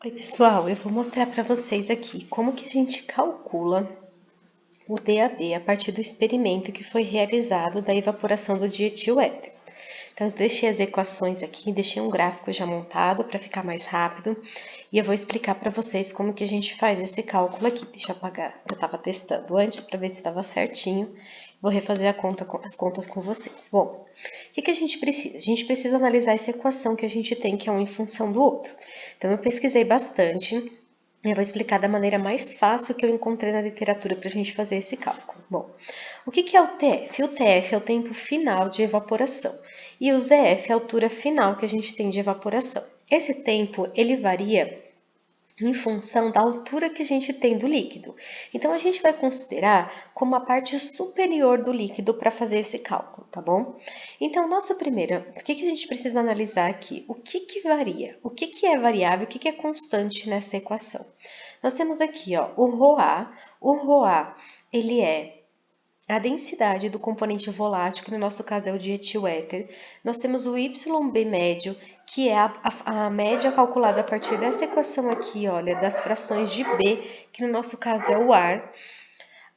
Oi pessoal, eu vou mostrar para vocês aqui como que a gente calcula o DAB a partir do experimento que foi realizado da evaporação do dietil éter. Então eu deixei as equações aqui, deixei um gráfico já montado para ficar mais rápido e eu vou explicar para vocês como que a gente faz esse cálculo aqui. Deixa eu apagar, eu estava testando antes para ver se estava certinho. Vou refazer as contas com vocês. Bom, o que a gente precisa? A gente precisa analisar essa equação que a gente tem, que é um em função do outro. Então, eu pesquisei bastante e eu vou explicar da maneira mais fácil que eu encontrei na literatura para a gente fazer esse cálculo. Bom, o que é o TF? O TF é o tempo final de evaporação e o ZF é a altura final que a gente tem de evaporação. Esse tempo, ele varia em função da altura que a gente tem do líquido. Então, a gente vai considerar como a parte superior do líquido para fazer esse cálculo, tá bom? Então, nosso primeiro, o que a gente precisa analisar aqui? O que varia? O que é variável? O que é constante nessa equação? Nós temos aqui, ó, o ρA. O ρA, ele é a densidade do componente volátil, que no nosso caso é o dietil éter. Nós temos o YB médio, que é a média calculada a partir dessa equação aqui, olha, das frações de B, que no nosso caso é o ar.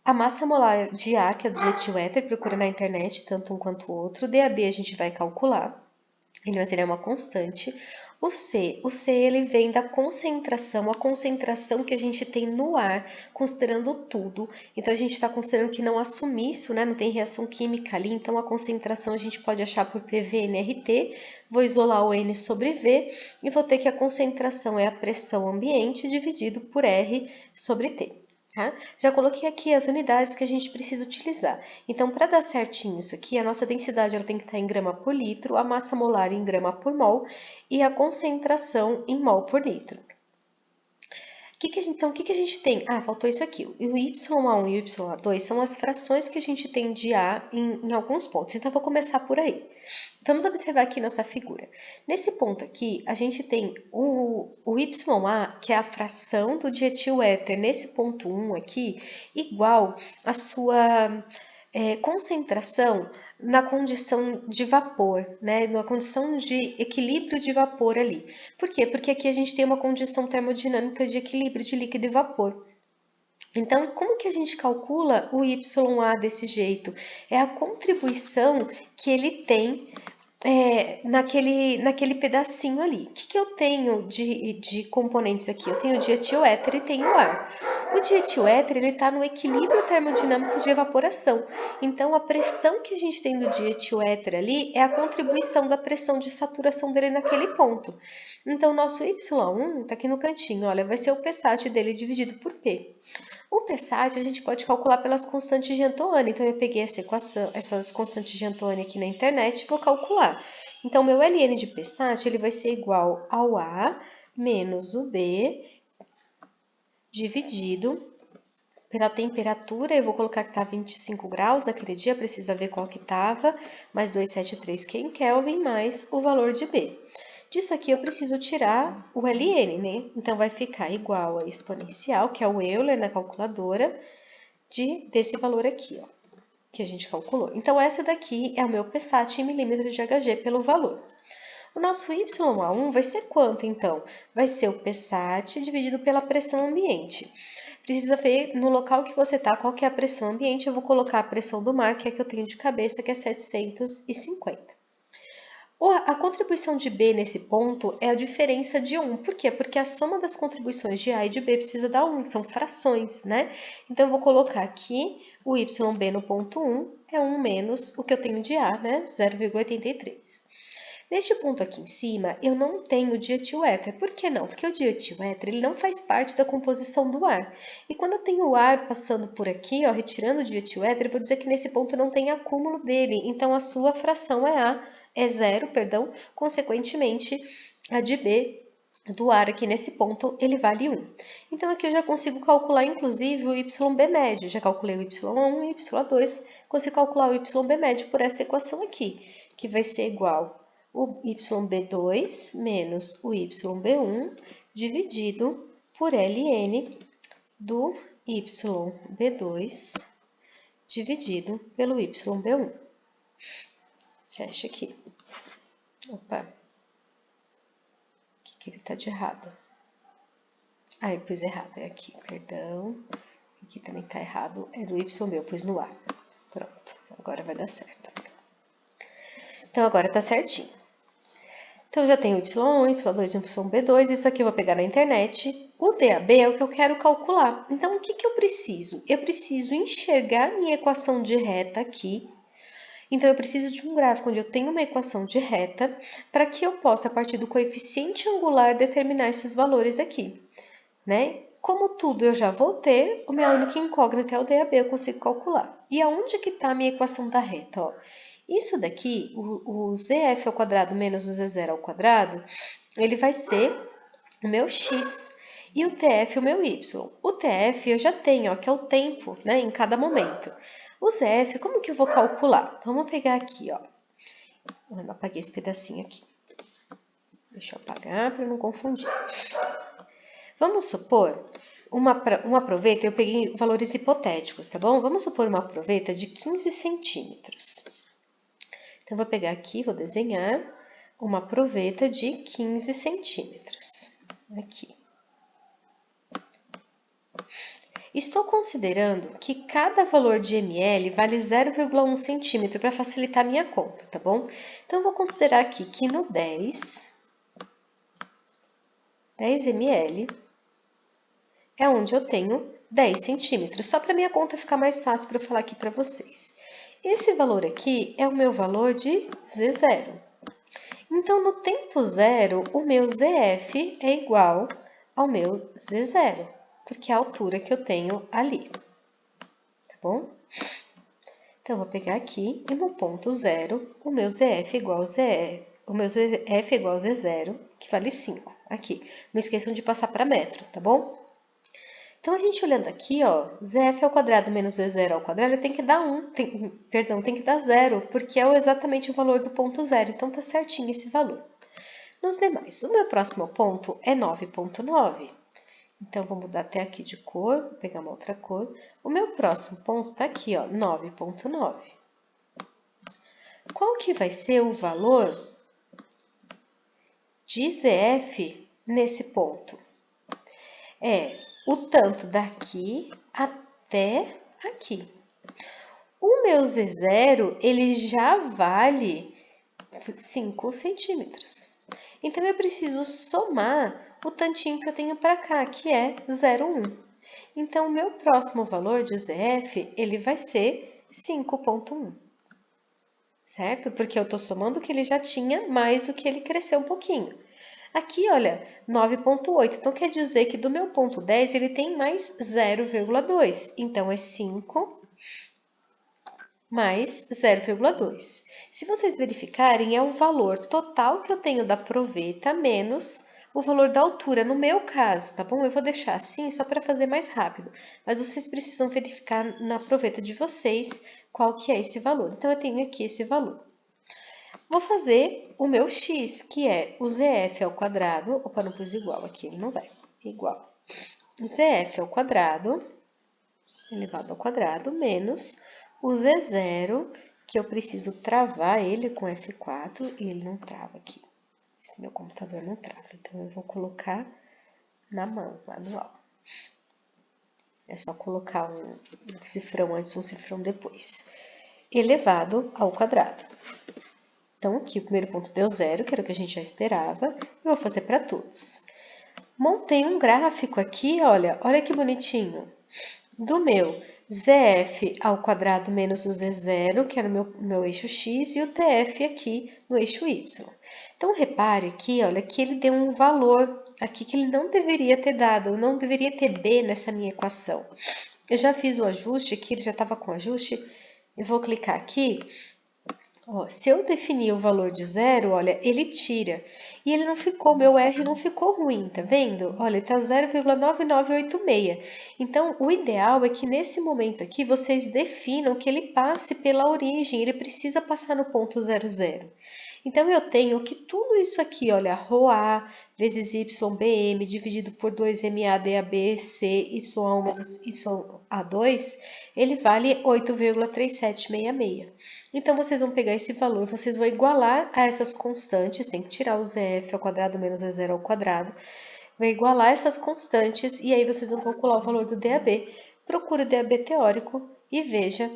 A massa molar de A, que é o dietil éter, procura na internet, tanto um quanto o outro. O DAB a gente vai calcular, mas ele é uma constante. O C ele vem da concentração, a concentração que a gente tem no ar, considerando tudo. Então, a gente está considerando que não há sumiço, né? Não tem reação química ali, então a concentração a gente pode achar por PV/nRT. Vou isolar o N sobre V e vou ter que a concentração é a pressão ambiente dividido por R sobre T. Tá? Já coloquei aqui as unidades que a gente precisa utilizar. Então, para dar certinho isso aqui, a nossa densidade ela tem que estar em grama por litro, a massa molar em grama por mol e a concentração em mol por litro. Então, o que a gente tem? Ah, faltou isso aqui. O YA1 e o YA2 são as frações que a gente tem de A em alguns pontos. Então, eu vou começar por aí. Vamos observar aqui nossa figura. Nesse ponto aqui, a gente tem o YA, que é a fração do dietil éter, nesse ponto 1 aqui, igual à sua concentração na condição de vapor, né? Na condição de equilíbrio de vapor ali. Por quê? Porque aqui a gente tem uma condição termodinâmica de equilíbrio de líquido e vapor. Então, como que a gente calcula o YA desse jeito? É a contribuição que ele tem naquele pedacinho ali. O que eu tenho de componentes aqui? Eu tenho o dietil éter e tenho o ar. O dietil éter está no equilíbrio termodinâmico de evaporação. Então, a pressão que a gente tem do dietil éter ali é a contribuição da pressão de saturação dele naquele ponto. Então, o nosso Y1 está aqui no cantinho, olha, vai ser o Psat dele dividido por P. O Psat a gente pode calcular pelas constantes de Antoine, então eu peguei essa equação, essas constantes de Antoine aqui na internet e vou calcular. Então, meu Ln de Psat ele vai ser igual ao A menos o B dividido pela temperatura, eu vou colocar que está 25 graus naquele dia, precisa ver qual que estava, mais 273 que é em Kelvin, mais o valor de B. Disso aqui eu preciso tirar o Ln, né? Então, vai ficar igual a exponencial, que é o Euler na calculadora, desse valor aqui, ó, que a gente calculou. Então, essa daqui é o meu Psat em milímetros de Hg pelo valor. O nosso YA1 vai ser quanto, então? Vai ser o Psat dividido pela pressão ambiente. Precisa ver no local que você está qual que é a pressão ambiente. Eu vou colocar a pressão do mar, que é a que eu tenho de cabeça, que é 750. A contribuição de B nesse ponto é a diferença de 1. Por quê? Porque a soma das contribuições de A e de B precisa dar 1, são frações, né? Então, eu vou colocar aqui o YB no ponto 1 é 1 menos o que eu tenho de A, né? 0,83. Neste ponto aqui em cima, eu não tenho dietil éter. Por que não? Porque o dietil éter ele não faz parte da composição do ar. E quando eu tenho o ar passando por aqui, ó, retirando o dietil éter, eu vou dizer que nesse ponto não tem acúmulo dele. Então, a sua fração é zero, perdão. Consequentemente, a de B do ar aqui nesse ponto, ele vale 1. Então, aqui eu já consigo calcular, inclusive, o YB médio. Já calculei o Y1 e o Y2. Consigo calcular o YB médio por essa equação aqui, que vai ser igual o YB2 menos o YB1 dividido por Ln do YB2 dividido pelo YB1. Fecha aqui. Opa. O que ele tá de errado? eu pus errado, é aqui, perdão. Aqui também tá errado, é do YB, eu pus no A. Pronto, agora vai dar certo. Então, agora tá certinho. Então, já tenho Y1, Y2 e YB2, isso aqui eu vou pegar na internet. O DAB é o que eu quero calcular. Então, o que eu preciso? Eu preciso enxergar minha equação de reta aqui. Então, eu preciso de um gráfico onde eu tenho uma equação de reta, para que eu possa, a partir do coeficiente angular, determinar esses valores aqui, né? Como tudo eu já vou ter, a minha única incógnita é o DAB, eu consigo calcular. E aonde que está a minha equação da reta? Ó, isso daqui, o ZF ao quadrado menos o Z0 ao quadrado, ele vai ser o meu X. E o TF o meu Y. O TF eu já tenho, ó, que é o tempo, né, em cada momento. O ZF, como que eu vou calcular? Vamos pegar aqui, ó. Eu apaguei esse pedacinho aqui. Deixa eu apagar para não confundir. Vamos supor uma proveta, eu peguei valores hipotéticos, tá bom? Vamos supor uma proveta de 15 centímetros. Então, eu vou pegar aqui, vou desenhar uma proveta de 15 centímetros. Aqui. Estou considerando que cada valor de ml vale 0,1 centímetro para facilitar a minha conta, tá bom? Então, eu vou considerar aqui que no 10 ml é onde eu tenho 10 centímetros, só para minha conta ficar mais fácil para eu falar aqui para vocês. Esse valor aqui é o meu valor de Z0. Então, no tempo zero, o meu ZF é igual ao meu Z0, porque é a altura que eu tenho ali, tá bom? Então, eu vou pegar aqui e no ponto zero, o meu ZF é igual ao ZE, o meu ZF é igual ao Z0, que vale 5, aqui. Não esqueçam de passar para metro, tá bom? Então, a gente olhando aqui, ó, ZF ao quadrado menos Z0 ao quadrado tem que dar 1, tem que dar 0, porque é exatamente o valor do ponto zero, então tá certinho esse valor. Nos demais, o meu próximo ponto é 9,9. Então, vou mudar até aqui de cor, vou pegar uma outra cor. O meu próximo ponto tá aqui, ó, 9,9. Qual que vai ser o valor de ZF nesse ponto? É o tanto daqui até aqui. O meu Z0, ele já vale 5 centímetros. Então, eu preciso somar o tantinho que eu tenho para cá, que é 0,1. Então, o meu próximo valor de ZF, ele vai ser 5,1. Certo? Porque eu estou somando o que ele já tinha, mais o que ele cresceu um pouquinho. Aqui, olha, 9,8. Então, quer dizer que do meu ponto 10, ele tem mais 0,2. Então, é 5 mais 0,2. Se vocês verificarem, é o valor total que eu tenho da proveta menos o valor da altura, no meu caso, tá bom? Eu vou deixar assim só para fazer mais rápido, mas vocês precisam verificar na proveta de vocês qual que é esse valor. Então, eu tenho aqui esse valor. Vou fazer o meu x, que é o ZF ao quadrado, opa, não pus igual aqui, ele não vai, igual. ZF ao quadrado, elevado ao quadrado, menos o Z0, que eu preciso travar ele com F4, e ele não trava aqui. Esse meu computador não trava, então eu vou colocar na mão, manual. É só colocar um cifrão antes e um cifrão depois. Elevado ao quadrado. Então, aqui o primeiro ponto deu 0, que era o que a gente já esperava. Eu vou fazer para todos. Montei um gráfico aqui, olha que bonitinho. Do meu ZF ao quadrado menos o Z0, que era o meu eixo X, e o TF aqui no eixo Y. Então, repare aqui, olha, que ele deu um valor aqui que ele não deveria ter dado, não deveria ter B nessa minha equação. Eu já fiz o ajuste aqui, ele já estava com ajuste. Eu vou clicar aqui. Ó, se eu definir o valor de 0, olha, ele tira. E ele não ficou, meu R não ficou ruim, tá vendo? Olha, tá 0,9986. Então, o ideal é que nesse momento aqui, vocês definam que ele passe pela origem, ele precisa passar no ponto 00. Então, eu tenho que tudo isso aqui, olha, ρA vezes YBM dividido por 2MADABC, Y1 menos YA2, ele vale 8,3766. Então, vocês vão pegar esse valor, vocês vão igualar a essas constantes, tem que tirar o ZF ao quadrado menos Z0 ao quadrado, vai igualar essas constantes e aí vocês vão calcular o valor do DAB. Procure o DAB teórico e veja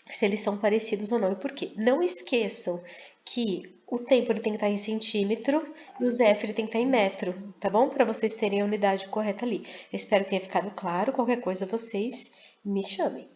se eles são parecidos ou não. E por quê? Não esqueçam que o tempo ele tem que estar em centímetro e o ZF ele tem que estar em metro, tá bom? Para vocês terem a unidade correta ali. Eu espero que tenha ficado claro. Qualquer coisa vocês me chamem.